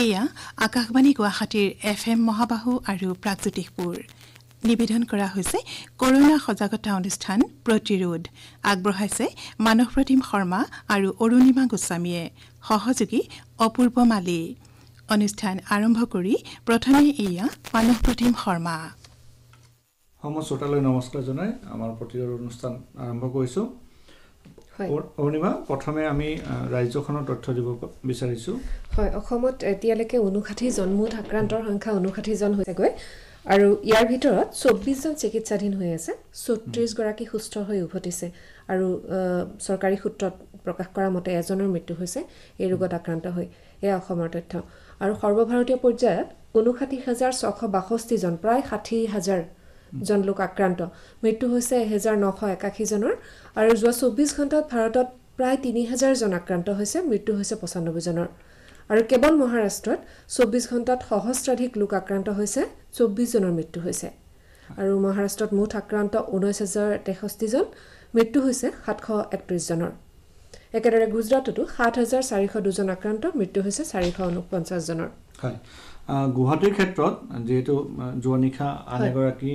এয়া আকাশবাণী গুৱাহাটীৰ FM মহাবাহু আৰু প্ৰাগজ্যোতিষপুৰ নিবেদন কৰা হৈছে কৰোনা সজাগতা অনুষ্ঠান প্ৰতিৰোধ আগবঢ়াইছে মানস প্ৰতিম শৰ্মা আৰু অৰুণিমা গোস্বামীয়ে সহযোগী অপূৰ্ব মালি অনুষ্ঠান আৰম্ভ কৰি প্ৰথমে এয়া মানস প্ৰতিম শৰ্মা সমস্ত শ্ৰোতালৈ নমস্কাৰ জনাই আমাৰ প্ৰতিৰোধ অনুষ্ঠান আৰম্ভ কৰিছো অৰুণিমা প্ৰথমে আমি ৰাজ্যখনৰ তথ্য দিব বিচাৰিছো হয় অসমত এতিয়ালৈকে 59 জন মুঠ আক্ৰান্তৰ সংখ্যা 59 জন হৈছে গৈ আৰু ইয়াৰ ভিতৰত 24 জন চিকিৎসাধীন হৈ আছে 36 গৰাকী সুস্থ হৈ উভতিছে আৰু চৰকাৰী সূত্ৰত প্ৰকাশ কৰা মতে এজনৰ মৃত্যু হৈছে এই ৰোগত আক্ৰান্ত হৈ এয়া অসমৰ তথ্য আৰু সৰ্বভাৰতীয় পৰ্যায়ত 59662 জন প্ৰায় 60000 জন লোক আক্ৰান্ত মৃত্যু হৈছে 1981 জনৰ আৰু যোৱা 24 ঘণ্টাত ভাৰতত প্ৰায় 3000 জন আক্ৰান্ত হৈছে মৃত্যু হৈছে 95 জনৰ আৰু কেৱল মহাৰাষ্ট্ৰত 24 ঘণ্টাত সহস্ৰাধিক লোক আক্ৰান্ত হৈছে 24 জনৰ মৃত্যু হৈছে আৰু মহাৰাষ্ট্ৰত মুঠ আক্ৰান্ত 19063 জন মৃত্যু হৈছে 731 জনৰ একেদৰে গুজৰাটতো 7402 জন আক্ৰান্ত মৃত্যু হৈছে 449 জনৰ হয় গুৱাহাটীৰ ক্ষেত্ৰত যেহেতু জোৱানিখা আনেগৰাকী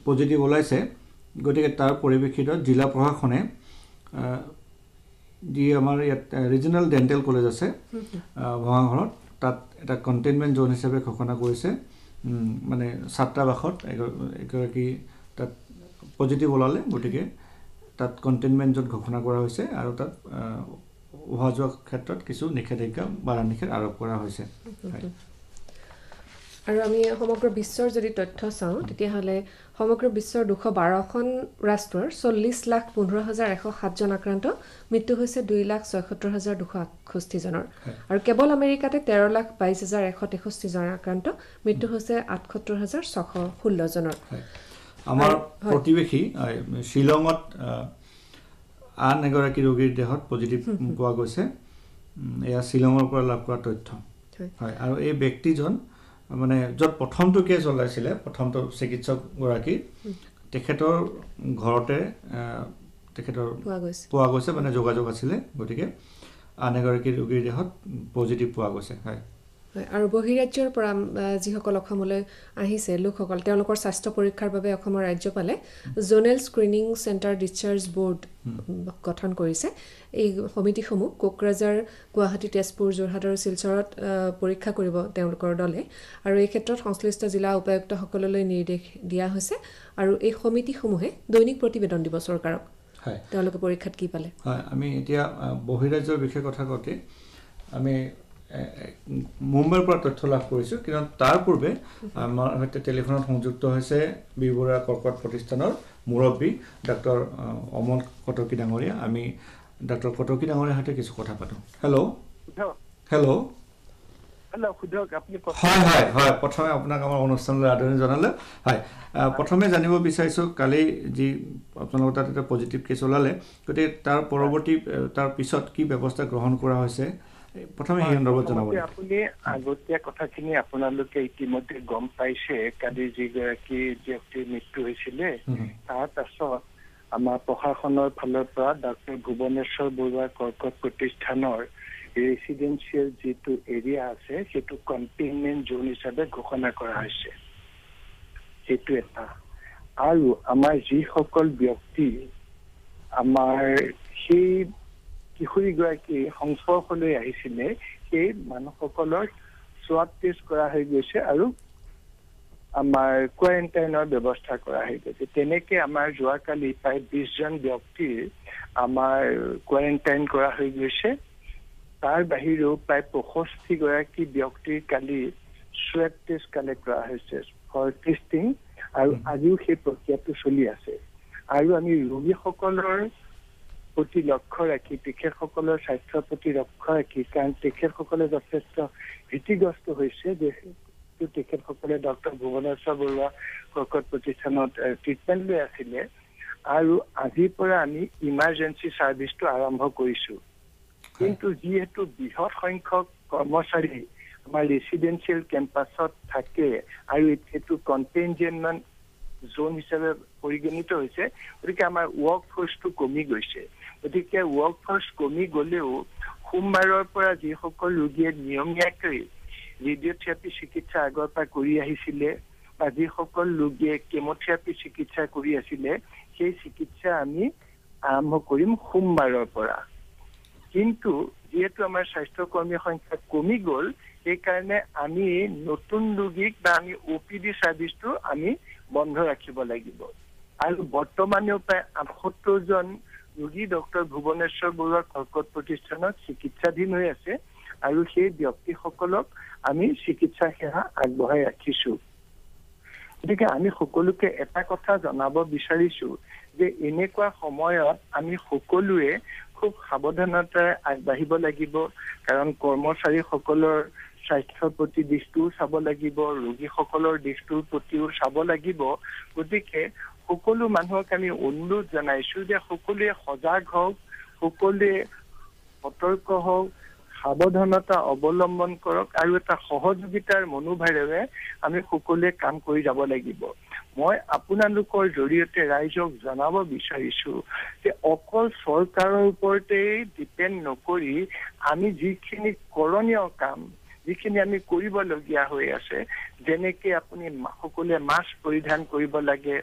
পজিটিভ ওলাইছে গতিকে তাৰ পৰিপ্ৰেক্ষিতত জিলা প্ৰশাসনে যি আমাৰ ইয়াত ৰিজনেল ডেন্টেল কলেজ আছে ভঙাঘৰত তাত এটা কণ্টেইনমেণ্ট জোন হিচাপে ঘোষণা কৰিছে মানে ছাত্ৰাবাসত এগৰাকী তাত পজিটিভ ওলালে গতিকে তাত কণ্টেইনমেণ্ট জোন ঘোষণা কৰা হৈছে আৰু তাত অহা যোৱাৰ ক্ষেত্ৰত কিছু নিষেধাজ্ঞা বাধা নিষেধ আৰোপ কৰা হৈছে আৰু আমি সমগ্ৰ বিশ্বৰ যদি তথ্য চাওঁ তেতিয়াহ'লে সমগ্ৰ বিশ্বৰ 212খন ৰাষ্ট্ৰৰ 40,15,107 জন আক্ৰান্ত মৃত্যু হৈছে 2,76,268 জনৰ আৰু কেৱল আমেৰিকাতে 13,22,163 জন আক্ৰান্ত মৃত্যু হৈছে 78,616 জনৰ আমাৰ প্ৰতিবেশী শ্বিলঙত আন এগৰাকী ৰোগীৰ দেহত পজিটিভ পোৱা গৈছে এয়া শ্বিলঙৰ পৰা লাভ কৰা তথ্য হয় আৰু এই ব্যক্তিজন মানে য'ত প্ৰথমটো কেছ ওলাইছিলে প্ৰথমটো চিকিৎসক গৰাকী তেখেতৰ ঘৰতে তেখেতৰ পোৱা গৈছে মানে যোগাযোগ আছিলে গতিকে আন এগৰাকী ৰোগীৰ দেহত পজিটিভ পোৱা গৈছে হয় আৰু বহিৰাজ্যৰ পৰা যিসকল অসমলৈ আহিছে লোকসকল তেওঁলোকৰ স্বাস্থ্য পৰীক্ষাৰ বাবে অসমৰ ৰাজ্যপালে জোনেল স্ক্ৰিনিং চেণ্টাৰ ডিসচাৰ্জ বোৰ্ড গঠন কৰিছে এই সমিতিসমূহ কোকৰাঝাৰ গুৱাহাটী তেজপুৰ যোৰহাট আৰু শিলচৰত পৰীক্ষা কৰিব তেওঁলোকৰ দলে আৰু এই ক্ষেত্ৰত সংশ্লিষ্ট জিলা উপায়ুক্তসকললৈ নিৰ্দেশ দিয়া হৈছে আৰু এই সমিতিসমূহে দৈনিক প্ৰতিবেদন দিব চৰকাৰক হয় তেওঁলোকে পৰীক্ষাত কি পালে হয় আমি এতিয়া বহিৰাজ্যৰ বিষয়ে কথা কওঁতে আমি মুম্বাইৰ পৰা তথ্য লাভ কৰিছো কাৰণ তাৰ পূৰ্বে আমাৰ সৈতে টেলিফোনত সংযুক্ত হৈছে বিবৰা কৰ্কট প্ৰতিষ্ঠানৰ মুৰব্বী ডক্টৰ অমল কটকী ডাঙৰীয়া আমি ডক্টৰ কটকী ডাঙৰীয়াৰ সৈতে কিছু কথা পাতো হেল্ল' খুদক আপুনি হয় হয় হয় প্ৰথমে আপোনাক আমাৰ অনুষ্ঠানলৈ আদৰণি জনালে হয় প্ৰথমে জানিব বিচাৰিছো কালি যি আপোনালোকৰ তাত এটা পজিটিভ কেছ ওলালে গতিকে তাৰ পৰৱৰ্তী তাৰ পিছত কি ব্যৱস্থা গ্ৰহণ কৰা হৈছে প্ৰথমে এই সন্দৰ্ভত জনাব আপুনি আগতীয়া কথাখিনি আপোনালোকে ইতিমধ্যে গম পাইছে কালি যিগৰাকী ব্যক্তিৰ মৃত্যু হৈছিলে তাৰ পাছত আমাৰ প্ৰশাসনৰ ফালৰ পৰা ডক্টৰ ভুৱনেশ্বৰ বৰুৱা কৰ্কট প্ৰতিষ্ঠানৰ ৰেচিডেন্সিয়েল যিটো এৰিয়া আছে সেইটো কণ্টেইনমেণ্ট জোন হিচাপে ঘোষণা কৰা হৈছে সেইটো এটা আৰু আমাৰ যিসকল ব্যক্তি আমাৰ সেই কিশোৰীগৰাকী সংস্পৰ্শলৈ আহিছিলে সেই মানুহসকলৰ সোৱাব টেষ্ট কৰা হৈ গৈছে আৰু আমাৰ কোৱাৰেণ্টাইনৰ ব্যৱস্থা কৰা হৈ গৈছে তেনেকে আমাৰ যোৱাকালি প্ৰায় 20 জন ব্যক্তিৰ আমাৰ কোৱাৰেণ্টাইন কৰা হৈ গৈছে তাৰ বাহিৰেও প্ৰায় 65 গৰাকী ব্যক্তিৰ কালি সোৱাব টেষ্ট কালেক্ট কৰা হৈছে ফৰ টেষ্টিং আৰু আজিও সেই প্ৰক্ৰিয়াটো চলি আছে আৰু আমি ৰোগীসকলৰ প্ৰতি লক্ষ্য ৰাখি তেখেতসকলৰ স্বাস্থ্যৰ প্ৰতি লক্ষ্য ৰাখি কাৰণ তেখেতসকলে যথেষ্ট ভীতিগ্ৰস্ত হৈছে যে তেখেতসকলে ডক্টৰ ভুৱনেশ্বৰ বৰুৱা কৰ্কট প্ৰতিষ্ঠানত ট্ৰিটমেণ্ট লৈ আছিলে আৰু আজিৰ পৰা আমি ইমাৰ্জেঞ্চি ছাৰ্ভিচটো আৰম্ভ কৰিছো কিন্তু যিহেতু বৃহৎ সংখ্যক কৰ্মচাৰী আমাৰ ৰেচিডেন্সিয়েল কেম্পাছত থাকে আৰু এইটো কণ্টেইনমেণ্ট জোন হিচাপে পৰিগণিত হৈছে গতিকে আমাৰ ৱৰ্ক ফৰ্চটো কমি গৈছে গতিকে ৱৰ্ক ফৰ্চ কমি গ'লেও সোমবাৰৰ পৰা যিসকল ৰোগীয়ে নিয়মীয়াকৈ ৰেডিঅ'থেৰাপি চিকিৎসা আগৰ পৰা কৰি আহিছিলে বা যিসকল ৰোগীয়ে কেমোথেৰাপি চিকিৎসা কৰি আছিলে সেই চিকিৎসা আমি আৰম্ভ কৰিম সোমবাৰৰ পৰা। কিন্তু যিহেতু আমাৰ স্বাস্থ্যকৰ্মীৰ সংখ্যা কমি গ'ল সেইকাৰণে আমি নতুন ৰোগীক বা আমি OPD ছাৰ্ভিচটো আমি বন্ধ ৰাখিব লাগিব। আৰু বৰ্তমানেও প্ৰায় 78 জন ৰোগী ডক্টৰ ভুৱনেশ্বৰ বৰুৱা কৰ্কট প্ৰতিষ্ঠানত চিকিৎসাধীন হৈ আছে আৰু সেই ব্যক্তিসকলক আমি চিকিৎসা সেৱা আগবঢ়াই ৰাখিছোঁ। গতিকে আমি সকলোকে এটা কথা জনাব বিচাৰিছো যে এনেকুৱা সময়ত আমি সকলোৱে খুব সাৱধানতাৰে আগবাঢ়িব লাগিব, কাৰণ কৰ্মচাৰীসকলৰ স্বাস্থ্যৰ প্ৰতি দৃষ্টিও চাব লাগিব, ৰোগীসকলৰ দৃষ্টিৰ প্ৰতিও চাব লাগিব। গতিকে সকলো মানুহক আমি অনুৰোধ জনাইছো যে সকলোৱে সজাগ হওক, সকলোৱে সতৰ্ক হওক, সাৱধানতা অৱলম্বন কৰক আৰু এটা সহযোগিতাৰ মনোভাৱেৰে আমি সকলোৱে কাম কৰি যাব লাগিব। মই আপোনালোকৰ জৰিয়তে ৰাইজক জনাব বিচাৰিছো যে অকল চৰকাৰৰ ওপৰতেই ডিপেণ্ড নকৰি আমি যিখিনি কৰণীয় কাম যিখিনি আমি কৰিবলগীয়া হৈ আছে, যেনেকে আপুনি সকলোৱে মাস্ক পৰিধান কৰিব লাগে,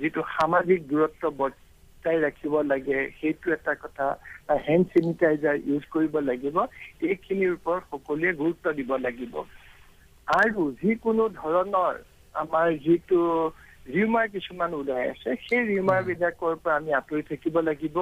যিটো সামাজিক দূৰত্ব বজাই ৰাখিব লাগে সেইটো এটা কথা, হেণ্ড চেনিটাইজাৰ ইউজ কৰিব লাগিব, এইখিনিৰ ওপৰত সকলোৱে গুৰুত্ব দিব লাগিব। আৰু যিকোনো ধৰণৰ আমাৰ যিটো ৰিউমাৰ কিছুমান ওলাই আছে সেই ৰিউমাৰ বিলাকৰ পৰা আমি আঁতৰি থাকিব লাগিব।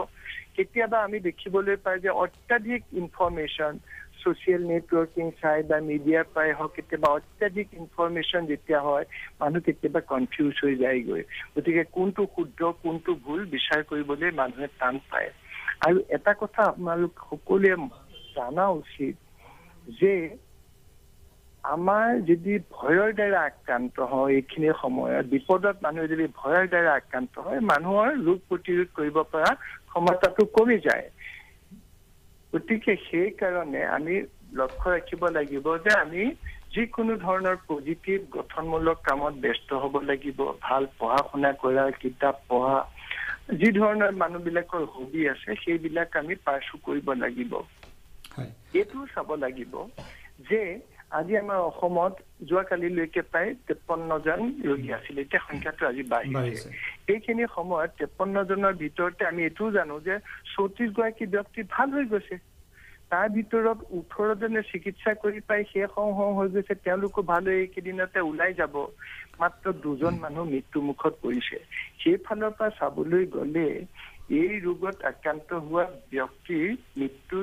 কেতিয়াবা আমি দেখিবলৈ পাই যে অত্যাধিক ইনফৰমেশ্যন ছ'চিয়েল নেটৱৰ্কিং চাই বা মিডিয়াৰ পৰাই হওক, কেতিয়াবা অত্যাধিক ইনফৰমেশ্যন যেতিয়া হয় মানুহ কেতিয়াবা কনফিউজ হৈ যায়গৈ। গতিকে কোনটো শুদ্ধ কোনটো ভুল বিচাৰ কৰিবলৈ মানুহে টান পায়। আৰু এটা কথা আপোনালোক সকলোৱে জানা উচিত যে আমাৰ যদি ভয়ৰ দ্বাৰা আক্ৰান্ত হয়, এইখিনি সময়ত বিপদত মানুহে যদি ভয়ৰ দ্বাৰা আক্ৰান্ত হয় মানুহৰ ৰোগ প্ৰতিৰোধ কৰিব পৰা ক্ষমতাটো কমি যায়। গতিকে সেইকাৰণে আমি লক্ষ্য ৰাখিব লাগিব যে আমি যিকোনো ধৰণৰ পজিটিভ গঠনমূলক কামত ব্যস্ত হ'ব লাগিব, ভাল পঢ়া শুনা কৰা, কিতাপ পঢ়া, যি ধৰণৰ মানুহবিলাকৰ হবি আছে সেইবিলাক আমি পাৰ্চু কৰিব লাগিব। এইটো চাব লাগিব যে আজি আমাৰ অসমত যোৱাকালিলৈকে প্ৰায় 53 জন ৰোগী আছিলে, এতিয়া সংখ্যাটো আজি বাঢ়িছে। এইখিনি সময়ত 53 জনৰ ভিতৰতে আমি এইটোও জানো যে 34 গৰাকী ব্যক্তি ভাল হৈ গৈছে, তাৰ ভিতৰত 18 জনে চিকিৎসা কৰি পাই শেষ হৈ গৈছে, তেওঁলোকো ভাল হৈ এইকেইদিনতে ওলাই যাব। মাত্ৰ 2 জন মানুহ মৃত্যু মুখত পৰিছে। সেইফালৰ পৰা চাবলৈ গ'লে এই ৰোগত আক্ৰান্ত হোৱা ব্যক্তিৰ মৃত্যু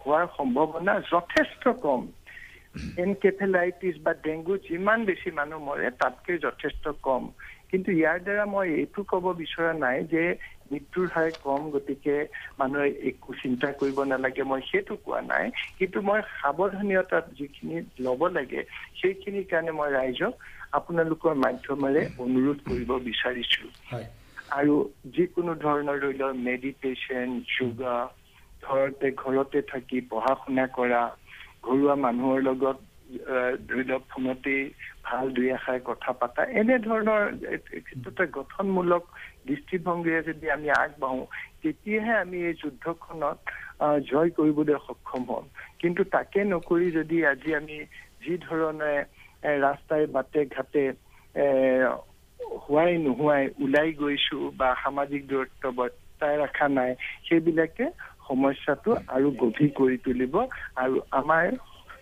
হোৱাৰ সম্ভাৱনা যথেষ্ট কম। এনকেফেলাইটিছ বা ডেংগু যিমান বেছি মানুহ মৰে তাতকৈ যথেষ্ট কম। কিন্তু ইয়াৰ দ্বাৰা মই এইটো ক'ব বিচৰা নাই যে মৃত্যুৰ হাৰ কম গতিকে মানুহে একো চিন্তা কৰিব নালাগে, মই সেইটো কোৱা নাই। কিন্তু মই সাৱধানতা যিখিনি ল'ব লাগে সেইখিনিৰ কাৰণে মই ৰাইজক আপোনালোকৰ মাধ্যমেৰে অনুৰোধ কৰিব বিচাৰিছো। আৰু যিকোনো ধৰণৰ ধৰি লওক মেডিটেশ্যন, যোগা, ঘৰতে থাকি পঢ়া শুনা কৰা, ঘৰুৱা মানুহৰ লগত ধৰি লওক ফোনতেই ভাল দুই এষাৰ কথা পতা, এনেধৰণৰ ক্ষেত্ৰতে গঠনমূলক দৃষ্টিভংগীৰে যদি আমি আগবাঢ়ো তেতিয়াহে আমি এই যুদ্ধখনত জয় কৰিবলৈ সক্ষম হ'ম। কিন্তু তাকে নকৰি যদি আজি আমি যি ধৰণে ৰাস্তাই বাটে ঘাটে হোৱাই নোহোৱাই ওলাই গৈছো বা সামাজিক দূৰত্ব বৰ্তাই ৰখা নাই, সেইবিলাকে সমস্যাটো আৰু গভীৰ কৰি তুলিব আৰু আমাৰ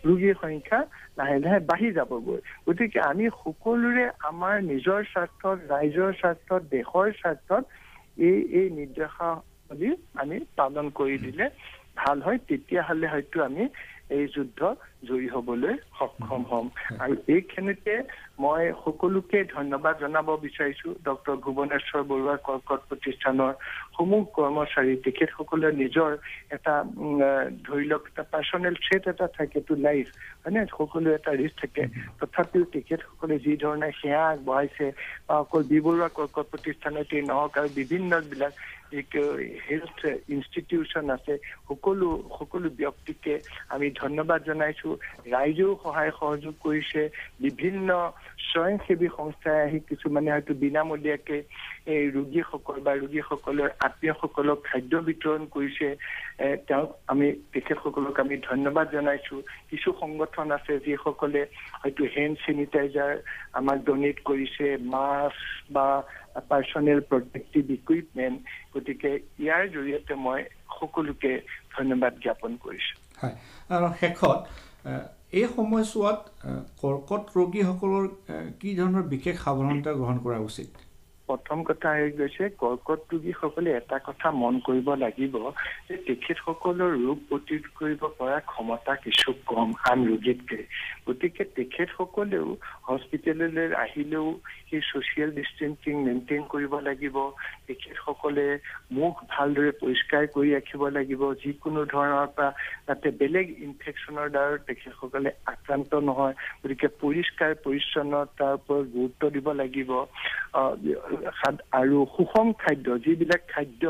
ৰোগীৰ সংখ্যা লাহে লাহে বাঢ়ি যাবগৈ। গতিকে আমি সকলোৰে আমাৰ নিজৰ স্বাৰ্থত, ৰাইজৰ স্বাৰ্থত, দেশৰ স্বাৰ্থত এই নিৰ্দেশাৱলী আমি পালন কৰি দিলে ভাল হয়। তেতিয়াহ'লে হয়তো আমি এই যুদ্ধ জয়ী হ'বলৈ সক্ষম হ'ম। আৰু এইখিনিতে মই সকলোকে ধন্যবাদ জনাব বিচাৰিছো। ডক্টৰ ভুৱনেশ্বৰ বৰুৱা কৰ্কট প্ৰতিষ্ঠানৰ সমূহ কৰ্মচাৰী, তেখেতসকলে নিজৰ এটা ধৰি লওক এটা পাৰ্চনেল থ্ৰেট এটা থাকে টু লাইফ, হয়নে, সকলো এটা ৰিস্ক থাকে। তথাপিও তেখেতসকলে যি ধৰণে সেৱা আগবঢ়াইছে বা অকল বি বৰুৱা কৰ্কট প্ৰতিষ্ঠানতেই নহওক আৰু বিভিন্নবিলাক হেল্থ ইনষ্টিটিউশ্যন আছে সকলো ব্যক্তিকে আমি ধন্যবাদ জনাইছো ৰাইজেও সহায় সহযোগ কৰিছে বিভিন্ন স্বয়ংসেৱী সংস্থাই আহি কিছুমানে হয়তো বিনামূলীয়াকৈ এই ৰোগীসকল বা ৰোগীসকলৰ আত্মীয়সকলক খাদ্য বিতৰণ কৰিছে তেওঁক আমি তেখেতসকলক আমি ধন্যবাদ জনাইছো কিছু সংগঠন আছে যিসকলে হয়তো হেণ্ড চেনিটাইজাৰ আমাক ডনেট কৰিছে মাস্ক বা পাৰ্চনেল প্ৰটেক্টিভ ইকুইপমেণ্ট গতিকে ইয়াৰ জৰিয়তে মই সকলোকে ধন্যবাদ জ্ঞাপন কৰিছো হয় আৰু শেষত এই সময়ছোৱাত কৰ্কট ৰোগীসকলৰ কি ধৰণৰ বিশেষ সাৱধানতা গ্ৰহণ কৰা উচিত প্ৰথম কথা হৈ গৈছে কৰ্কট ৰোগীসকলে এটা কথা মন কৰিব লাগিব যে তেখেতসকলৰ ৰোগ প্ৰতিৰোধ কৰিব পৰা ক্ষমতা কিছু কম আন ৰোগীতকৈ গতিকে তেখেতসকলেও হস্পিটেললৈ আহিলেও সেই ছ'চিয়েল ডিষ্টেঞ্চিং মেইনটেইন কৰিব লাগিব তেখেতসকলে মুখ ভালদৰে পৰিষ্কাৰ কৰি ৰাখিব লাগিব যিকোনো ধৰণৰ পৰা যাতে বেলেগ ইনফেকশ্যনৰ দ্বাৰা তেখেতসকলে আক্ৰান্ত নহয় গতিকে পৰিষ্কাৰ পৰিচ্ছন্নতাৰ ওপৰত গুৰুত্ব দিব লাগিব আৰু সুষম খাদ্য যিবিলাক খাদ্য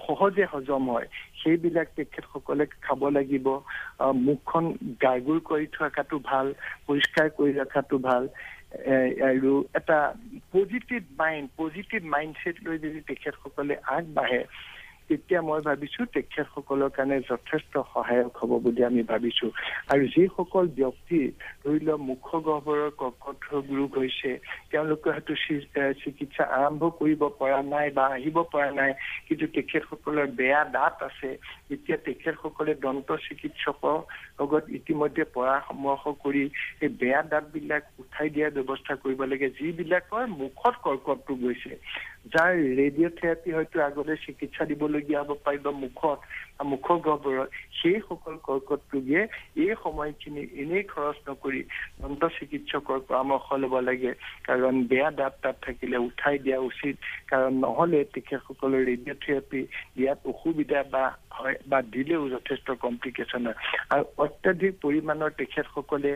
সহজে হজম হয় সেইবিলাক তেখেতসকলে খাব লাগিব মুখখন গাৰ্গুল কৰি থকাটো ভাল পৰিষ্কাৰ কৰি ৰখাটো ভাল আৰু এটা পজিটিভ মাইণ্ডছেট লৈ যদি তেখেতসকলে আগবাঢ়ে তেতিয়া মই ভাবিছো তেখেতসকলৰ কাৰণে যথেষ্ট সহায়ক হ'ব বুলি আমি ভাবিছো আৰু যিসকল ব্যক্তি ধৰি লওক মুখগহ্বৰৰ কৰ্কট ৰোগ হৈছে তেওঁলোকে হয়তো চিকিৎসা আৰম্ভ কৰিব পৰা নাই বা আহিব পৰা নাই কিন্তু তেখেতসকলৰ বেয়া দাঁত আছে এতিয়া তেখেতসকলে দন্ত চিকিৎসকৰ লগত ইতিমধ্যে পৰামৰ্শ কৰি এই বেয়া দাঁতবিলাক উঠাই দিয়াৰ ব্যৱস্থা কৰিব লাগে যিবিলাকৰ মুখত কৰ্কট ৰোগ হৈছে যাৰ ৰেডিঅ'থেৰাপি হয়তো আগতে চিকিৎসা দিবলগীয়া হ'ব পাৰিব মুখৰ গহ্বৰত সেইসকল কৰ্কট ৰোগীয়ে এই সময়খিনি এনেই খৰচ নকৰি দন্ত চিকিৎসকৰ পৰামৰ্শ ল'ব লাগে কাৰণ বেয়া দাঁত তাত থাকিলে উঠাই দিয়া উচিত কাৰণ নহ'লে তেখেতসকলৰ ৰেডিঅ'থেৰাপি দিয়াত অসুবিধা হয় বা দিলেও যথেষ্ট কমপ্লিকেশ্যন হয় আৰু অত্যাধিক পৰিমাণৰ তেখেতসকলে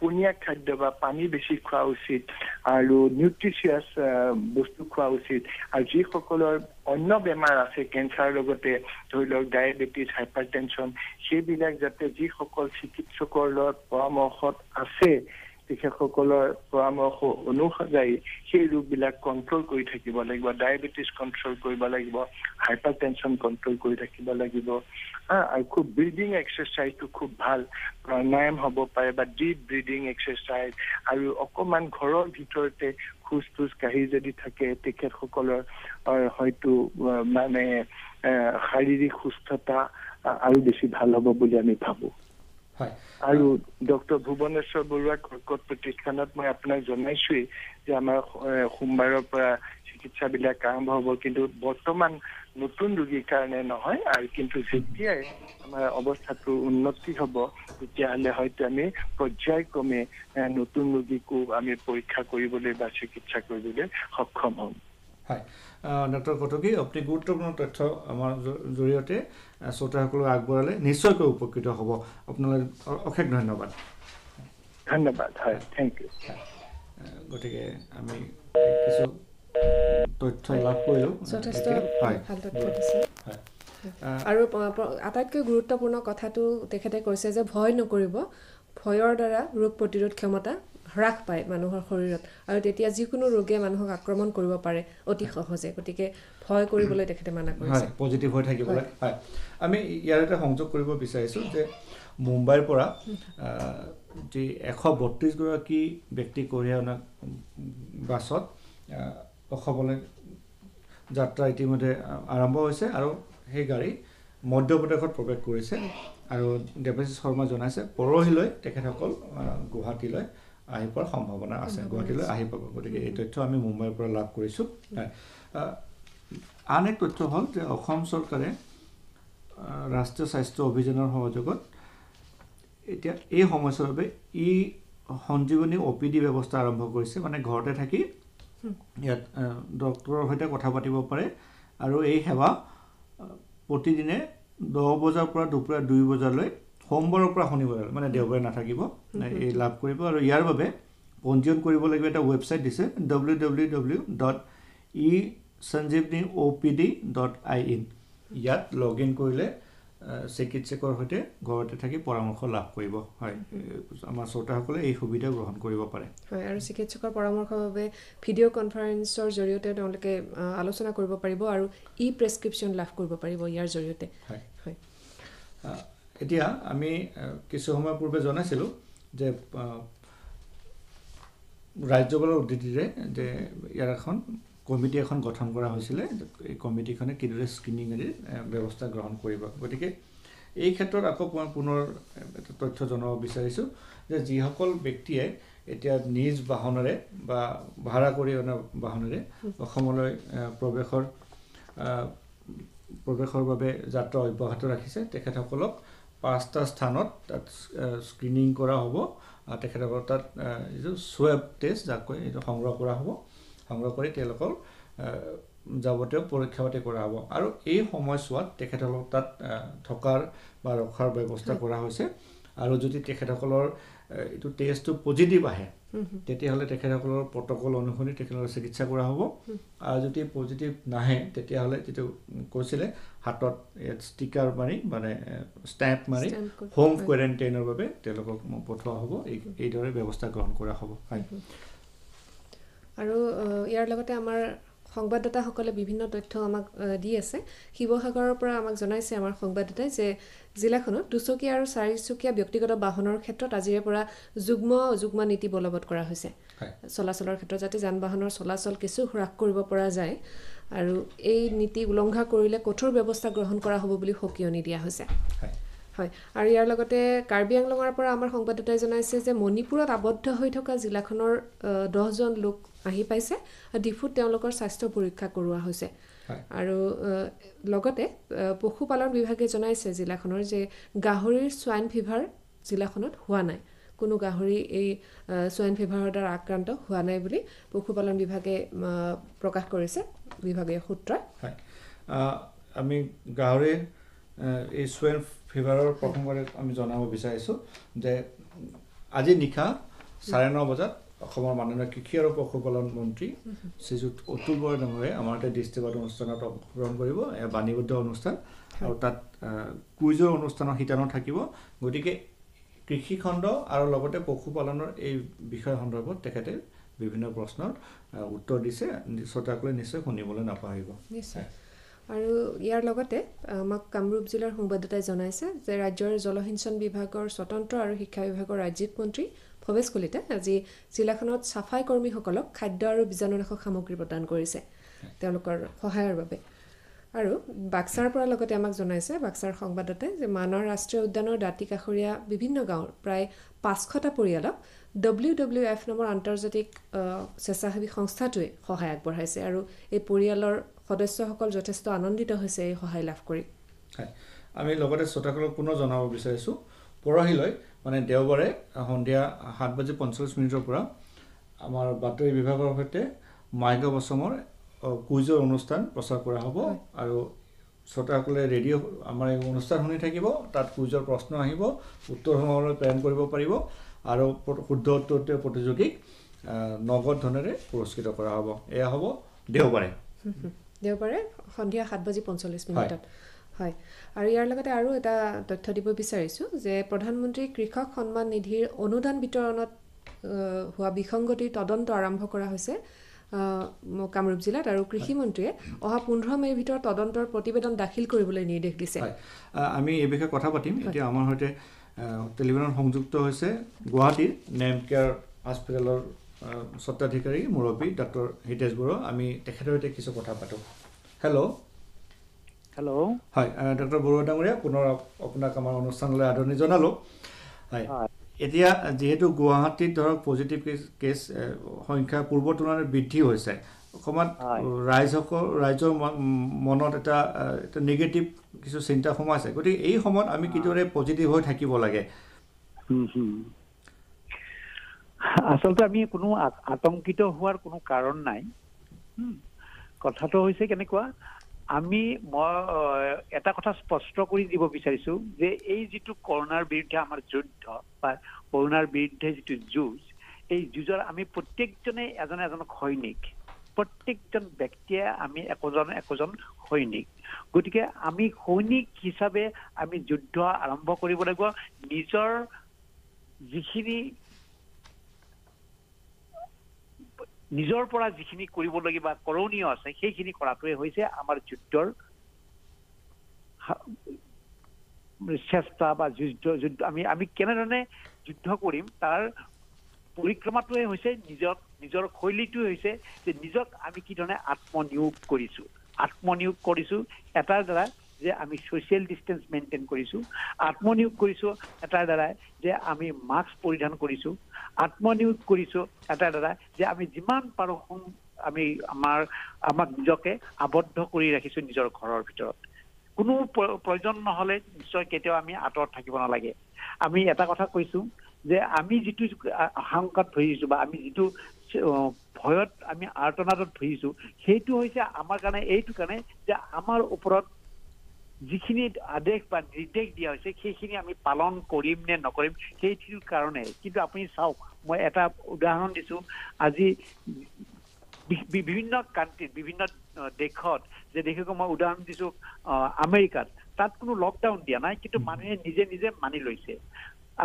পনীয়া খাদ্য বা পানী বেছি খোৱা উচিত আৰু নিউট্ৰিচিয়াছ বস্তু খোৱা উচিত আৰু যিসকলৰ অন্য বেমাৰ আছে কেঞ্চাৰৰ লগতে ধৰি লওক ডায়েবেটিছ হাইপাৰটেনশ্যন সেইবিলাক যাতে যিসকল চিকিৎসকৰ লগত পৰামৰ্শত আছে তেখেতসকলৰ পৰামৰ্শ অনুসৰি সেই ৰোগবিলাক কণ্ট্ৰল কৰি থাকিব লাগিব ডায়েবেটিছ কণ্ট্ৰল কৰিব লাগিব হাইপাৰটেনশ্যন কণ্ট্ৰল কৰি থাকিব লাগিব আৰু খুব ব্ৰিডিং এক্সাৰচাইজটো খুব ভাল প্ৰাণায়াম হ'ব পাৰে বা ডিপ ব্ৰিডিং এক্সাৰচাইজ আৰু অকণমান ঘৰৰ ভিতৰতে খোজ কাঢ়ি যদি থাকে তেখেতসকলৰ হয়তো মানে শাৰীৰিক সুস্থতা আৰু বেছি ভাল হ'ব বুলি আমি ভাবোঁ আৰু ডক্টৰ ভুৱনেশ্বৰ বৰুৱা কৰ্কট প্ৰতিষ্ঠানত মই আপোনাক জনাইছোৱেই যে আমাৰ সোমবাৰৰ পৰা চিকিৎসাবিলাক আৰম্ভ হ'ব কিন্তু বৰ্তমান নতুন ৰোগীৰ কাৰণে নহয় আৰু কিন্তু যেতিয়াই আমাৰ অৱস্থাটো উন্নতি হ'ব তেতিয়াহ'লে হয়তো আমি পৰ্যায়ক্ৰমে নতুন ৰোগীকো আমি পৰীক্ষা কৰিবলৈ বা চিকিৎসা কৰিবলৈ সক্ষম হ'ম হয় ডক্টৰ কটকী আপুনি গুৰুত্বপূৰ্ণ তথ্য আমাৰ জৰিয়তে শ্ৰোতাসকলক আগবঢ়ালে নিশ্চয়কৈ উপকৃত হ'ব আপোনালৈ অশেষ ধন্যবাদ হয় থেংক ইউ গতিকে আমি কিছু তথ্য লাভ কৰিলোঁ যথেষ্ট ভাল তথ্য দিছে আৰু আটাইতকৈ গুৰুত্বপূৰ্ণ কথাটো তেখেতে কৈছে যে ভয় নকৰিব ভয়ৰ দ্বাৰা ৰোগ প্ৰতিৰোধ ক্ষমতা হ্ৰাস পায় মানুহৰ শৰীৰত আৰু তেতিয়া যিকোনো ৰোগে মানুহক আক্ৰমণ কৰিব পাৰে অতি সহজে গতিকে ভয় কৰিবলৈ তেখেতে মানা কৰিছে পজিটিভ হৈ থাকিবলৈ হয় আমি ইয়াৰ এটা সংযোগ কৰিব বিচাৰিছোঁ যে মুম্বাইৰ পৰা যি 132 গৰাকী ব্যক্তি কঢ়িয়াই অনা বাছত অসমলৈ যাত্ৰা ইতিমধ্যে আৰম্ভ হৈছে আৰু সেই গাড়ী মধ্যপ্ৰদেশত প্ৰৱেশ কৰিছে আৰু দেৱাশীষ শৰ্মা জনাইছে পৰহিলৈ তেখেতসকল গুৱাহাটীলৈ আহি পোৱাৰ সম্ভাৱনা আছে গুৱাহাটীলৈ আহি পাব গতিকে এই তথ্য আমি মুম্বাইৰ পৰা লাভ কৰিছোঁ আন এক তথ্য হ'ল যে অসম চৰকাৰে ৰাষ্ট্ৰীয় স্বাস্থ্য অভিযানৰ সহযোগত এতিয়া এই সময়ছোৱাৰ বাবে সঞ্জীৱনী OPD ব্যৱস্থা আৰম্ভ কৰিছে মানে ঘৰতে থাকি ইয়াত ডক্টৰৰ সৈতে কথা পাতিব পাৰে আৰু এই সেৱা প্ৰতিদিনে 10 বজাৰ পৰা দুপৰীয়া 2 বজালৈ সোমবাৰৰ পৰা শনিবাৰলৈ মানে দেওবাৰে নাথাকিব এই লাভ কৰিব আৰু ইয়াৰ বাবে পঞ্জীয়ন কৰিব লাগিব এটা ৱেবছাইট দিছে www.e sanjeevniopd.in ইয়াত লগ ইন কৰিলে চিকিৎসকৰ সৈতে ঘৰতে থাকি পৰামৰ্শ লাভ কৰিব হয় আমাৰ শ্ৰোতাসকলে এই সুবিধা গ্ৰহণ কৰিব পাৰে হয় আৰু চিকিৎসকৰ পৰামৰ্শৰ বাবে ভিডিঅ' কনফাৰেন্সৰ জৰিয়তে তেওঁলোকে আলোচনা কৰিব পাৰিব আৰু ই প্ৰেছক্ৰিপশ্যন লাভ কৰিব পাৰিব ইয়াৰ জৰিয়তে হয় এতিয়া আমি কিছু সময় পূৰ্বে জনাইছিলোঁ যে ৰাজ্যপালৰ উদ্ধৃতিৰে যে ইয়াৰ এখন কমিটি এখন গঠন কৰা হৈছিলে এই কমিটিখনে কিদৰে স্ক্ৰিনিং আদিৰ ব্যৱস্থা গ্ৰহণ কৰিব গতিকে এই ক্ষেত্ৰত আকৌ পুনৰ এটা তথ্য জনাব বিচাৰিছোঁ যে যিসকল ব্যক্তিয়ে এতিয়া নিজ বাহনেৰে বা ভাড়া কৰি অনা বাহনেৰে অসমলৈ প্ৰৱেশৰ বাবে যাত্ৰা অব্যাহত ৰাখিছে তেখেতসকলক 5টা স্থানত তাত স্ক্ৰিনিং কৰা হ'ব তেখেতসকলৰ তাত যিটো সোৱেব টেষ্ট যাক কয় এইটো সংগ্ৰহ কৰা হ'ব সংগ্ৰহ কৰি তেওঁলোকৰ যাৱতীয় পৰীক্ষা পাতি কৰা হ'ব আৰু এই সময়ছোৱাত তেখেতসকলক তাত থকাৰ বা ৰখাৰ ব্যৱস্থা কৰা হৈছে আৰু যদি তেখেতসকলৰ এইটো টেষ্টটো পজিটিভ আহে তেতিয়াহ'লে তেখেতসকলৰ প্ৰট'কল অনুসৰি তেখেতসকলৰ চিকিৎসা কৰা হ'ব আৰু যদি পজিটিভ নাহে তেতিয়াহ'লে যিটো কৈছিলে হাতত ষ্টিকাৰ মাৰি মানে ষ্টেম্প মাৰি হোম কোৱাৰেণ্টাইনৰ বাবে তেওঁলোকক পঠোৱা হ'ব এইদৰে ব্যৱস্থা গ্ৰহণ কৰা হ'ব আৰু ইয়াৰ লগতে আমাৰ সংবাদদাতাসকলে বিভিন্ন তথ্য আমাক দি আছে শিৱসাগৰৰ পৰা আমাক জনাইছে আমাৰ সংবাদদাতাই যে জিলাখনত 2চকীয়া আৰু 4চকীয়া ব্যক্তিগত বাহনৰ ক্ষেত্ৰত আজিৰে পৰা যুগ্ম নীতি বলবৎ কৰা হৈছে চলাচলৰ ক্ষেত্ৰত যাতে যান বাহনৰ চলাচল কিছু হ্ৰাস কৰিব পৰা যায় আৰু এই নীতি উলংঘা কৰিলে কঠোৰ ব্যৱস্থা গ্ৰহণ কৰা হ'ব বুলি সকিয়নি দিয়া হৈছে হয় আৰু ইয়াৰ লগতে কাৰ্বি আংলঙৰ পৰা আমাৰ সংবাদদাতাই জনাইছে যে মণিপুৰত আবদ্ধ হৈ থকা জিলাখনৰ 10জন লোক আহি পাইছে ডিফুত তেওঁলোকৰ স্বাস্থ্য পৰীক্ষা কৰোৱা হৈছে আৰু লগতে পশুপালন বিভাগে জনাইছে জিলাখনৰ যে গাহৰিৰ সোৱাইন ফিভাৰ জিলাখনত হোৱা নাই কোনো গাহৰি এই সোৱাইন ফিভাৰৰ দ্বাৰা আক্ৰান্ত হোৱা নাই বুলি পশুপালন বিভাগে প্ৰকাশ কৰিছে বিভাগীয় সূত্ৰই আমি গাহৰিৰ এই সোৱাইন ফিভাৰৰ প্ৰসংগৰে আমি জনাব বিচাৰিছোঁ যে আজি নিশা 9:30 বজাত অসমৰ মাননীয় কৃষি আৰু পশুপালন মন্ত্ৰী শ্ৰীযুত অতুল বৰা ডাঙৰীয়াই আমাৰ দৃষ্টিপাত অনুষ্ঠানত অংশগ্ৰহণ কৰিব বাণীবদ্ধ অনুষ্ঠান আৰু তাত কুইজৰ অনুষ্ঠানৰ শিতানো থাকিব গতিকে কৃষি খণ্ড আৰু লগতে পশুপালনৰ এই বিষয় সন্দৰ্ভত তেখেতে বিভিন্ন প্ৰশ্নৰ উত্তৰ দিছে শ্ৰোতাসকলে নিশ্চয় শুনিবলৈ নাপাহৰিব নিশ্চয় আৰু ইয়াৰ লগতে আমাক কামৰূপ জিলাৰ সংবাদদাতাই জনাইছে যে ৰাজ্যৰ জলসিঞ্চন বিভাগৰ স্বতন্ত্ৰ আৰু শিক্ষা বিভাগৰ ৰাজ্যিক মন্ত্ৰী ভৱেশ কলিতা আজি জিলাখনত সাফাই কৰ্মীসকলক খাদ্য আৰু বীজাণুনাশক সামগ্ৰী প্ৰদান কৰিছে তেওঁলোকৰ সহায়ৰ বাবে আৰু বাক্সাৰ পৰা লগতে আমাক জনাইছে বাক্সাৰ সংবাদদাতাই যে মানাহ ৰাষ্ট্ৰীয় উদ্যানৰ দাঁতি কাষৰীয়া বিভিন্ন গাঁৱৰ প্ৰায় 500টা পৰিয়ালক WWF নামৰ আন্তৰ্জাতিক স্বেচ্ছাসেৱী সংস্থাটোৱে সহায় আগবঢ়াইছে আৰু এই পৰিয়ালৰ সদস্যসকল যথেষ্ট আনন্দিত হৈছে এই সহায় লাভ কৰি আমি লগতে শ্ৰোতাসকলক পুনৰ জনাব বিচাৰিছোঁ পৰহিলৈ মানে দেওবাৰে সন্ধিয়া 7:45 পৰা আমাৰ বাতৰি বিভাগৰ সৈতে মাইগভ অসমৰ কুইজৰ অনুষ্ঠান প্ৰচাৰ কৰা হ'ব আৰু শ্ৰোতাসকলে ৰেডিঅ' আমাৰ এই অনুষ্ঠান শুনি থাকিব তাত কুইজৰ প্ৰশ্ন আহিব উত্তৰসমূহলৈ প্ৰেৰণ কৰিব পাৰিব আৰু শুদ্ধ উত্তৰ প্ৰতিযোগীক নগদ ধনেৰে পুৰস্কৃত কৰা হ'ব এয়া হ'ব দেওবাৰে সন্ধিয়া 7:45 হয় আৰু ইয়াৰ লগতে আৰু এটা তথ্য দিব বিচাৰিছোঁ যে প্ৰধানমন্ত্ৰী কৃষক সন্মান নিধিৰ অনুদান বিতৰণত হোৱা বিসংগতিৰ তদন্ত আৰম্ভ কৰা হৈছে কামৰূপ জিলাত আৰু কৃষিমন্ত্ৰীয়ে অহা 15 মে'ৰ ভিতৰত তদন্তৰ প্ৰতিবেদন দাখিল কৰিবলৈ নিৰ্দেশ দিছে আমি এই বিষয়ে কথা পাতিম এতিয়া আমাৰ সৈতে টেলিফোনত সংযুক্ত হৈছে গুৱাহাটীৰ নেম কেয়াৰ হস্পিটেলৰ স্বত্বাধিকাৰী মুৰব্বী ডক্টৰ হিতেশ বৰুৱা আমি তেখেতৰ সৈতে কিছু কথা পাতোঁ হেল্ল' হয় ডক্টৰ বৰুৱা ডাঙৰীয়া পুনৰ আপোনাক আমাৰ অনুষ্ঠানলৈ আদৰণি জনালোঁ হয় এতিয়া যিহেতু গুৱাহাটীত ধৰক পজিটিভ কেছ সংখ্যা পূৰ্বৰ তুলনাত বৃদ্ধি হৈছে অকণমান ৰাইজৰ মনত এটা নিগেটিভ কিছু চিন্তা সোমাইছে গতিকে এই সময়ত আমি কিদৰে পজিটিভ হৈ থাকিব লাগে আচলতে আমি কোনো আতংকিত হোৱাৰ কোনো কাৰণ নাই কথাটো হৈছে কেনেকুৱা আমি এটা কথা স্পষ্ট কৰি দিব বিচাৰিছোঁ যে এই যিটো কৰোনাৰ বিৰুদ্ধে আমাৰ যুদ্ধ বা কৰোনাৰ বিৰুদ্ধে যিটো যুঁজ এই যুঁজৰ আমি প্ৰত্যেকজনে এজনক সৈনিক প্ৰত্যেকজন ব্যক্তিয়ে আমি একোজন সৈনিক গতিকে আমি সৈনিক হিচাপে আমি যুদ্ধ আৰম্ভ কৰিব লাগিব নিজৰ যিখিনি নিজৰ পৰা যিখিনি কৰিব লাগিব কৰণীয় আছে সেইখিনি কৰাটোৱে হৈছে আমাৰ যুদ্ধৰ চেষ্টা বা যুদ্ধ আমি কেনেধৰণে যুদ্ধ কৰিম তাৰ পৰিক্ৰমাটোৱে হৈছে নিজৰ শৈলীটোৱে হৈছে যে নিজক আমি কি ধৰণে আত্মনিয়োগ কৰিছো এটাৰ দ্বাৰা যে আমি ছ'চিয়েল ডিষ্টেন্স মেইনটেইন কৰিছো আত্মনিয়োগ কৰিছো এটাৰ দ্বাৰা যে আমি মাস্ক পৰিধান কৰিছো আত্মনিয়োগ কৰিছো এটাৰ দ্বাৰা যে আমি যিমান পাৰো আমি আমাক নিজকে আবদ্ধ কৰি ৰাখিছো নিজৰ ঘৰৰ ভিতৰত কোনো প্ৰয়োজন নহলে নিশ্চয় কেতিয়াও আমি আঁতৰত থাকিব নালাগে আমি এটা কথা কৈছো যে আমি যিটো আশংকাত ভুগিছো বা আমি যিটো ভয়ত আমি আৰ্তনাদত ভুগিছো সেইটো হৈছে আমাৰ কাৰণে এইটো কাৰণে যে আমাৰ ওপৰত যিখিনি আদেশ বা নিৰ্দেশ দিয়া হৈছে সেইখিনি আমি পালন কৰিম নে নকৰিম সেইটোৰ কাৰণে কিন্তু আপুনি চাওক মই এটা উদাহৰণ দিছো আজি বিভিন্ন কাণ্ট্ৰিত বিভিন্ন দেশত যে দেশক মই উদাহৰণ দিছো আমেৰিকাত তাত কোনো লকডাউন দিয়া নাই কিন্তু মানুহে নিজে মানি লৈছে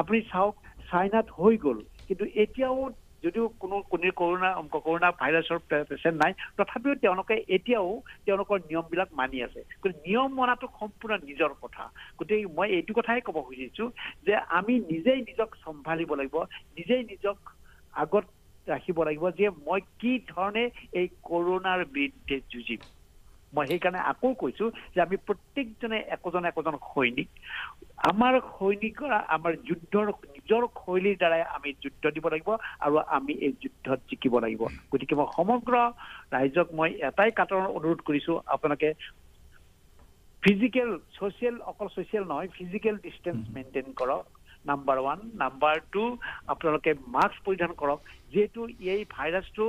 আপুনি চাওক চাইনাত হৈ গ'ল কিন্তু এতিয়াও যদিও কোনো কৰোণা ভাইৰাছৰ পেচেণ্ট নাই তথাপিও তেওঁলোকে এতিয়াও তেওঁলোকৰ নিয়মবিলাক মানি আছে কিন্তু নিয়ম মনাটো সম্পূৰ্ণ নিজৰ কথা গতিকে মই এইটো কথাই ক'ব খুজিছো যে আমি নিজেই নিজক চম্ভালিব লাগিব নিজেই নিজক আগত ৰাখিব লাগিব যে মই কি ধৰণে এই কৰোণাৰ বিৰুদ্ধে যুঁজিম মই সেইকাৰণে আকৌ কৈছো যে আমি প্ৰত্যেকজনে একোজন সৈনিক আমাৰ সৈনিকৰা আমাৰ যুদ্ধৰ নিজৰ শৈলীৰ দ্বাৰাই আমি যুদ্ধ দিব লাগিব আৰু আমি এই যুদ্ধত জিকিব লাগিব গতিকে মই সমগ্ৰ ৰাইজক মই এটাই কাটৰ অনুৰোধ কৰিছো আপোনালোকে অকল ছ'চিয়েল নহয় ফিজিকেল ডিষ্টেন্স মেইনটেইন কৰক নাম্বাৰ 1 নাম্বাৰ 2 আপোনালোকে মাস্ক পৰিধান কৰক যেহেতু এই ভাইৰাছটো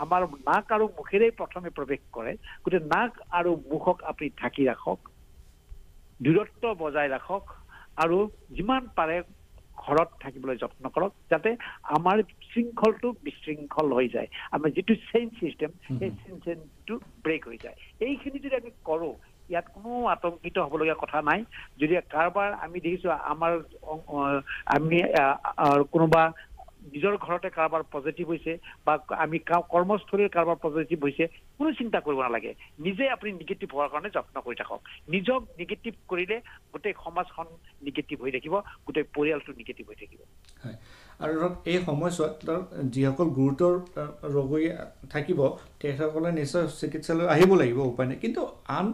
আমাৰ নাক আৰু মুখেৰে প্ৰথমে প্ৰৱেশ কৰে গতিকে নাক আৰু মুখক আপুনি ঢাকি ৰাখক দূৰত্ব বজাই ৰাখক আৰু যিমান পাৰে ঘৰত থাকিবলৈ যত্ন কৰক যাতে আমাৰ শৃংখলটো বিশৃংখল হৈ যায় আমাৰ যিটো চেইন চিষ্টেম সেই চেইনটো ব্ৰেক হৈ যায় এইখিনি যদি আমি কৰোঁ ইয়াত কোনো আতংকিত হ'বলগীয়া কথা নাই যদি কাৰোবাৰ আমি দেখিছো আমি কোনোবা নিজৰ ঘৰতে কাৰোবাৰ পজিটিভ হৈছে বা আমি কৰ্মস্থলীৰ কাৰোবাৰ পজিটিভ হৈছে কোনো চিন্তা কৰিব নালাগে নিজে আপুনি নিগেটিভ হোৱাৰ কাৰণে যত্ন কৰি থাকক নিজক নিগেটিভ কৰিলে গোটেই সমাজখন নিগেটিভ হৈ থাকিব গোটেই পৰিয়ালটো নিগেটিভ হৈ থাকিব হয় আৰু ধৰক এই সময়ছোৱাত ধৰক যিসকল গুৰুতৰ ৰোগী থাকিব তেখেতসকলে নিশ্চয় চিকিৎসালয় আহিব লাগিব উপায় নাই কিন্তু আন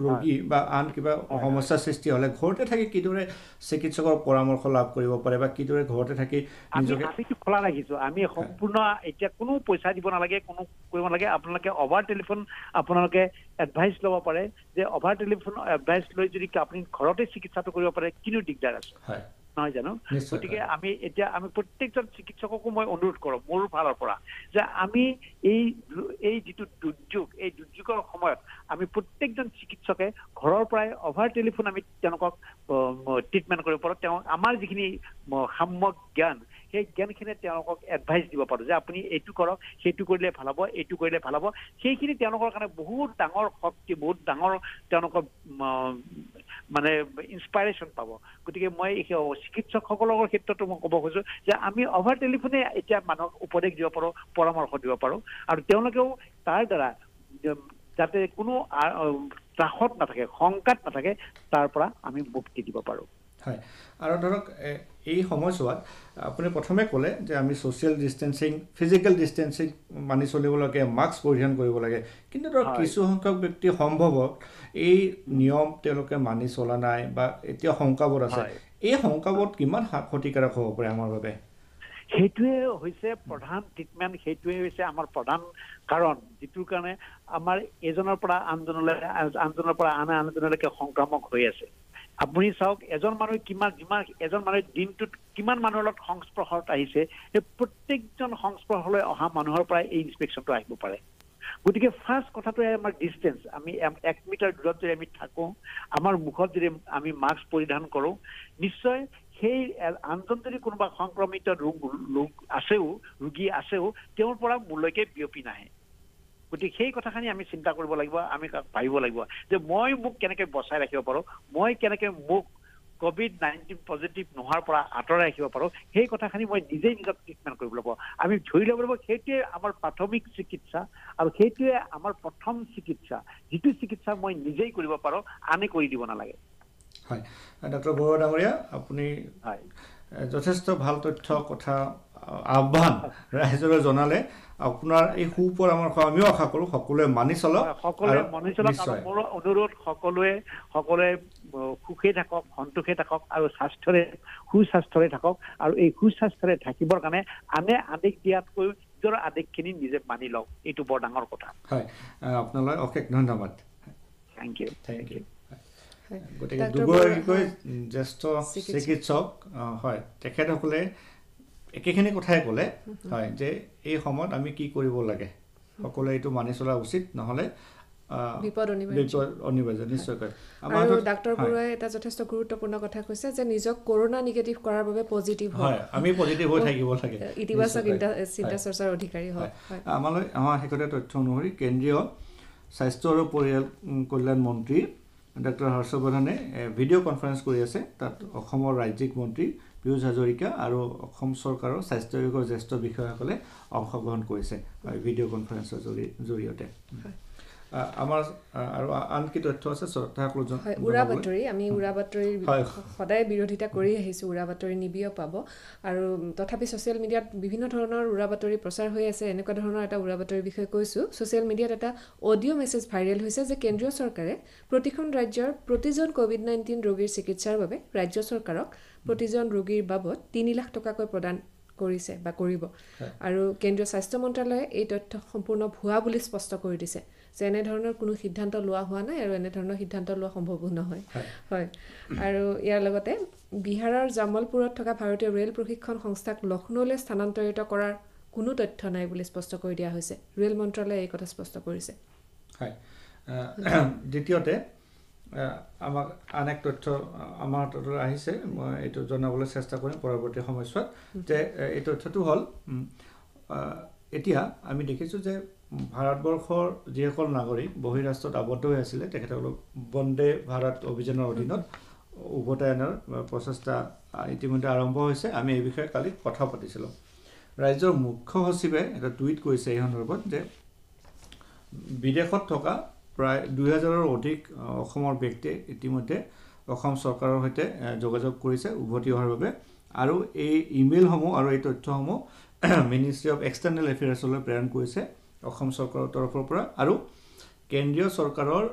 ৰোগী বা আন কিবা সমস্যাৰ সৃষ্টি হ'লে ঘৰতে থাকি কিদৰে চিকিৎসকৰ পৰামৰ্শ লাভ কৰিব পাৰে বা কিদৰে ঘৰতে থাকি নিজকে আমিতো খোলা ৰাখিছো আমি সম্পূৰ্ণ এতিয়া কোনো পইচা দিব নালাগে কোনো কৰিব নালাগে আপোনালোকে অভাৰ টেলিফোন আপোনালোকে এডভাইচ ল'ব পাৰে যে অভাৰ টেলিফোন এডভাইচ লৈ যদি আপুনি ঘৰতে চিকিৎসাটো কৰিব পাৰে কিনো দিগদাৰ আছে হয় নহয় জানো গতিকে আমি প্ৰত্যেকজন চিকিৎসককো মই অনুৰোধ কৰোঁ মোৰ ফালৰ পৰা যে আমি এই যিটো দুৰ্যোগৰ সময়ত আমি প্ৰত্যেকজন চিকিৎসকে ঘৰৰ পৰাই অভাৰ টেলিফোন আমি তেওঁলোকক ট্ৰিটমেণ্ট কৰিব পাৰোঁ তেওঁ আমাৰ যিখিনি সাম্যক জ্ঞান সেই জ্ঞানখিনি তেওঁলোকক এডভাইচ দিব পাৰোঁ যে আপুনি এইটো কৰক সেইটো কৰিলে ভাল হ'ব এইটো কৰিলে ভাল হ'ব সেইখিনি তেওঁলোকৰ কাৰণে বহুত ডাঙৰ শক্তি বহুত ডাঙৰ তেওঁলোকৰ মানে ইনস্পাইৰেশ্যন পাব গতিকে মই চিকিৎসকসকলৰ ক্ষেত্ৰতো মই ক'ব খোজোঁ যে আমি অভাৰ টেলিফোনে এতিয়া মানুহক উপদেশ দিব পাৰোঁ পৰামৰ্শ দিব পাৰোঁ আৰু তেওঁলোকেও তাৰ দ্বাৰা যাতে কোনো ত্ৰাসত নাথাকে শংকাত নাথাকে তাৰ পৰা আমি মুক্তি দিব পাৰোঁ হয় আৰু ধৰক এই সময়ছোৱাত আপুনি প্ৰথমে ক'লে যে আমি ছ'চিয়েল ডিষ্টেন্সিং ফিজিকেল ডিষ্টেন্সিং মানি চলিব লাগে মাস্ক পৰিধান কৰিব লাগে কিন্তু ধৰক কিছু সংখ্যক ব্যক্তি সম্ভৱত এই নিয়ম তেওঁলোকে মানি চলা নাই বা এতিয়া শংকাবোধ আছে এই শংকাবোধ কিমান ক্ষতিকাৰক হ'ব পাৰে আমাৰ বাবে সেইটোৱে হৈছে প্ৰধান ট্ৰিটমেণ্ট সেইটোৱে হৈছে আমাৰ প্ৰধান কাৰণ যিটোৰ কাৰণে আমাৰ এজনৰ পৰা আনজনলৈ আন এজনলৈকে সংক্ৰামক হৈ আছে আপুনি চাওক এজন মানুহ এজন মানুহে দিনটোত কিমান মানুহৰ লগত সংস্পৰ্শত আহিছে সেই প্ৰত্যেকজন সংস্পৰ্শলৈ অহা মানুহৰ পৰাই এই ইনস্পেকশ্যনটো আহিব পাৰে গতিকে ফাৰ্ষ্ট কথাটো আমাৰ ডিষ্টেঞ্চ আমি 1 মিটাৰ দূৰত যদি আমি থাকোঁ আমাৰ মুখত যদি আমি মাস্ক পৰিধান কৰোঁ নিশ্চয় সেই আনজন যদি কোনোবা সংক্ৰমিত ৰোগী আছেও তেওঁৰ পৰা মোলৈকে বিয়পি নাহে গতিকে সেই কথাখিনি আমি চিন্তা কৰিব লাগিব, আমি ভাবিব লাগিব যে মই মোক কেনেকৈ বচাই ৰাখিব পাৰোঁ, মই কেনেকৈ মোক COVID-19 পজিটিভ নোহোৱাৰ পৰা আঁতৰাই ৰাখিব পাৰোঁ, সেই কথাখিনি মই নিজেই নিজক ট্ৰিটমেণ্ট কৰিব লাগিব। আমি ধৰি ল'ব লাগিব সেইটোৱে আমাৰ প্ৰাথমিক চিকিৎসা আৰু সেইটোৱে আমাৰ প্ৰথম চিকিৎসা, যিটো চিকিৎসা মই নিজেই কৰিব পাৰোঁ, আনে কৰি দিব নালাগে। হয়, ডক্টৰ বৰুৱা ডাঙৰীয়া, আপুনি যথেষ্ট ভাল তথ্য কথা আহ্বান ৰাইজলৈ জনালে। আপোনাৰ এই সুপৰামৰ্শ আমিও আশা কৰোঁ সকলোৱে মানি চলক, সকলোৱে মানি চলক। আৰু মোৰ অনুৰোধ সকলোৱে সুখে থাকক, সন্তোষে থাকক আৰু সুস্বাস্থ্যৰে থাকক। আৰু এই সুস্বাস্থ্যৰে থাকিবৰ কাৰণে আনে আদেশ দিয়াতকৈ নিজৰ আদেশখিনি নিজে মানি লওক, এইটো বৰ ডাঙৰ কথা। হয়, আপোনালৈ অশেষ ধন্যবাদ। Thank you. গতিকে দুগৰাকীকৈ জ্যেষ্ঠ চিকিৎসক, হয়, তেখেতসকলে একেখিনি কথাই ক'লে, হয়, যে এই সময়ত আমি কি কৰিব লাগে, সকলোৱে এইটো মানি চলা উচিত, নহ'লে বিপদ অনিবাৰ্য নিশ্চয়কৈ। আৰু ডাক্তৰ বৰুৱাই এটা যথেষ্ট গুৰুত্বপূৰ্ণ কথা কৈছে যে নিজক কৰোনা নিগেটিভ কৰাৰ বাবে পজিটিভ হয়, আমি পজিটিভ হৈ থাকিব লাগে, ইতিবাচক চিন্তা চৰ্চাৰ অধিকাৰী হয়। আমাৰ শেহতীয়া তথ্য অনুসৰি কেন্দ্ৰীয় স্বাস্থ্য আৰু পৰিয়াল কল্যাণ মন্ত্ৰী ডক্টৰ হৰ্ষবৰ্ধনে ভিডিঅ' কনফাৰেন্স কৰি আছে। তাত অসমৰ ৰাজ্যিক মন্ত্ৰী পীয়ুষ হাজৰিকা আৰু অসম চৰকাৰৰ স্বাস্থ্য বিভাগৰ জ্যেষ্ঠ বিষয়াসকলে অংশগ্ৰহণ কৰিছে ভিডিঅ' কনফাৰেন্সৰ জৰিয়তে। আমাৰ আৰু আন কি তথ্য আছে উৰা বাতৰি, আমি উৰা বাতৰিৰ সদায় বিৰোধিতা কৰি আহিছোঁ, উৰা বাতৰি নিবিও পাব। আৰু তথাপি ছ'চিয়েল মিডিয়াত বিভিন্ন ধৰণৰ উৰা বাতৰি প্ৰচাৰ হৈ আছে। এনেকুৱা ধৰণৰ এটা উৰা বাতৰিৰ বিষয়ে কৈছোঁ। ছ'চিয়েল মিডিয়াত এটা অডিঅ' মেছেজ ভাইৰেল হৈছে যে কেন্দ্ৰীয় চৰকাৰে প্ৰতিখন ৰাজ্যৰ প্ৰতিজন COVID-19 ৰোগীৰ চিকিৎসাৰ বাবে ৰাজ্য চৰকাৰক প্ৰতিজন ৰোগীৰ বাবদ 3 লাখ টকাকৈ প্ৰদান কৰিছে বা কৰিব। আৰু কেন্দ্ৰীয় স্বাস্থ্য মন্ত্ৰালয়ে এই তথ্য সম্পূৰ্ণ ভুৱা বুলি স্পষ্ট কৰি দিছে যে এনেধৰণৰ কোনো সিদ্ধান্ত লোৱা হোৱা নাই আৰু এনেধৰণৰ সিদ্ধান্ত লোৱা সম্ভৱো নহয়। হয়, আৰু ইয়াৰ লগতে বিহাৰৰ জামলপুৰত থকা ভাৰতীয় ৰেল প্ৰশিক্ষণ সংস্থাক লক্ষ্ণৌলৈ স্থানান্তৰিত কৰাৰ কোনো তথ্য নাই বুলি স্পষ্ট কৰি দিয়া হৈছে। ৰেল মন্ত্ৰালয়ে এই কথা স্পষ্ট কৰিছে। হয়, দ্বিতীয়তে আমাক আন এক তথ্য আমাৰ হাতলৈ আহিছে, মই এইটো জনাবলৈ চেষ্টা কৰিম পৰৱৰ্তী সময়ছোৱাত, যে এই তথ্যটো হ'ল এতিয়া আমি দেখিছোঁ যে ভাৰতবৰ্ষৰ যিসকল নাগৰিক বহিৰাষ্ট্ৰত আবদ্ধ হৈ আছিলে তেখেতসকলক বন্দে ভাৰত অভিযানৰ অধীনত উভতাই অনাৰ প্ৰচেষ্টা ইতিমধ্যে আৰম্ভ হৈছে। আমি এই বিষয়ে কালি কথা পাতিছিলোঁ। ৰাজ্যৰ মুখ্য সচিবে এটা টুইট কৰিছে এই সন্দৰ্ভত যে বিদেশত থকা প্ৰায় 2000ৰ অধিক অসমৰ ব্যক্তিয়ে ইতিমধ্যে অসম চৰকাৰৰ সৈতে যোগাযোগ কৰিছে উভতি অহাৰ বাবে। আৰু এই ইমেইলসমূহ আৰু এই তথ্যসমূহ মিনিষ্ট্ৰী অফ এক্সটাৰ্নেল এফেয়াৰ্ছলৈ প্ৰেৰণ কৰিছে অসম চৰকাৰৰ তৰফৰ পৰা। আৰু কেন্দ্ৰীয় চৰকাৰৰ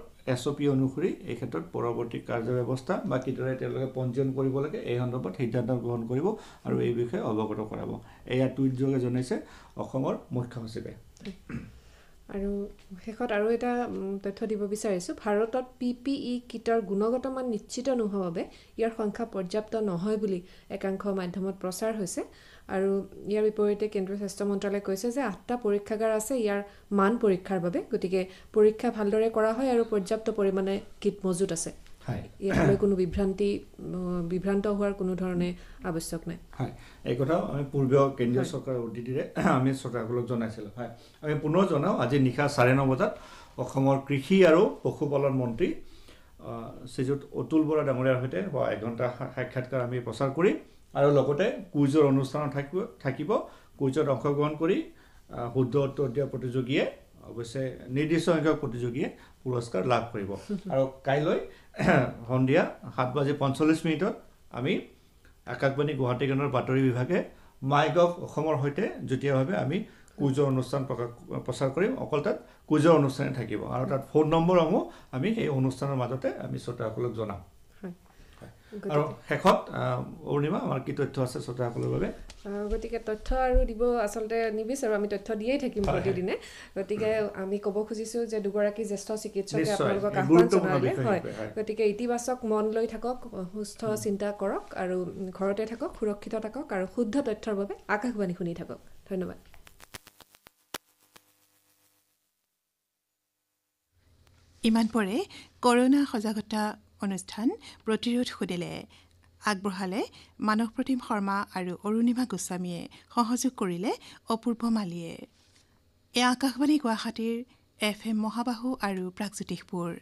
SOP অনুসৰি এই ক্ষেত্ৰত পৰৱৰ্তী কাৰ্যব্যৱস্থা বা কিদৰে তেওঁলোকে পঞ্জীয়ন কৰিব লাগে এই সন্দৰ্ভত সিদ্ধান্ত গ্ৰহণ কৰিব আৰু এই বিষয়ে অৱগত কৰাব। এয়া টুইট যোগে জনাইছে অসমৰ মুখ্য সচিবে। আৰু শেষত আৰু এটা তথ্য দিব বিচাৰিছোঁ। ভাৰতত PPE কিটৰ গুণগত মান নিশ্চিত নোহোৱাৰ বাবে ইয়াৰ সংখ্যা পৰ্যাপ্ত নহয় বুলি একাংশ মাধ্যমত প্ৰচাৰ হৈছে। আৰু ইয়াৰ বিপৰীতে কেন্দ্ৰীয় স্বাস্থ্য মন্ত্ৰালয়ে কৈছে যে 8টা পৰীক্ষাগাৰ আছে ইয়াৰ মান পৰীক্ষাৰ বাবে, গতিকে পৰীক্ষা ভালদৰে কৰা হয় আৰু পৰ্যাপ্ত পৰিমাণে কিট মজুত আছে। ইয়ালৈ কোনো বিভ্ৰান্ত হোৱাৰ কোনো ধৰণে আৱশ্যক নাই। হয়, এই কথাও আমি পূৰ্বেও কেন্দ্ৰীয় চৰকাৰৰ উদ্ধৃতিৰে আমি শ্ৰোতাসকলক জনাইছিলোঁ। হয়, আমি পুনৰ জনাওঁ আজি নিশা 9:30 বজাত অসমৰ কৃষি আৰু পশুপালন মন্ত্ৰী শ্ৰীযুত অতুল বৰা ডাঙৰীয়াৰ সৈতে হোৱা 1 ঘণ্টা সাক্ষাৎকাৰ আমি প্ৰচাৰ কৰিম। আৰু লগতে কুইজৰ অনুষ্ঠান থাকিব। কুইজত অংশগ্ৰহণ কৰি শুদ্ধ উত্তৰ দিয়া প্ৰতিযোগীয়ে অৱশ্যে নিৰ্দিষ্ট সংখ্যক প্ৰতিযোগীয়ে পুৰস্কাৰ লাভ কৰিব। আৰু কাইলৈ সন্ধিয়া 7:45 আমি আকাশবাণী গুৱাহাটী কেন্দ্ৰৰ বাতৰি বিভাগে মাইগভ অসমৰ সৈতে যুটীয়াভাৱে আমি কুইজৰ অনুষ্ঠান প্ৰচাৰ কৰিম। অকল তাত কুইজৰ অনুষ্ঠানে থাকিব আৰু তাত ফোন নম্বৰসমূহ আমি এই অনুষ্ঠানৰ মাজতে আমি শ্ৰোতাসকলক জনাম। আৰু শেষত অৰুণিমা আমাৰ কি তথ্য আছে শ্ৰোতাসকলৰ বাবে? গতিকে তথ্য আৰু দিব আচলতে নিবিচাৰোঁ, আমি তথ্য দিয়েই থাকিম প্ৰতিদিনে। গতিকে আমি ক'ব খুজিছোঁ যে দুগৰাকী জ্যেষ্ঠ চিকিৎসকে আপোনালোকক আহ্বান জনালে। হয়, গতিকে ইতিবাচক মন লৈ থাকক, সুস্থ চিন্তা কৰক আৰু ঘৰতে থাকক, সুৰক্ষিত থাকক আৰু শুদ্ধ তথ্যৰ বাবে আকাশবাণী শুনি থাকক। ধন্যবাদ। ইমান পৰে কৰোনা সজাগতা অনুষ্ঠান প্ৰতিৰোধ সুধিলে আগবঢ়ালে মানস প্ৰতিম শৰ্মা আৰু অৰুণিমা গোস্বামীয়ে, সহযোগ কৰিলে অপূৰ্ব মালিয়ে। এয়া আকাশবাণী গুৱাহাটীৰ FM মহাবাহু আৰু প্ৰাগজ্যোতিষপুৰ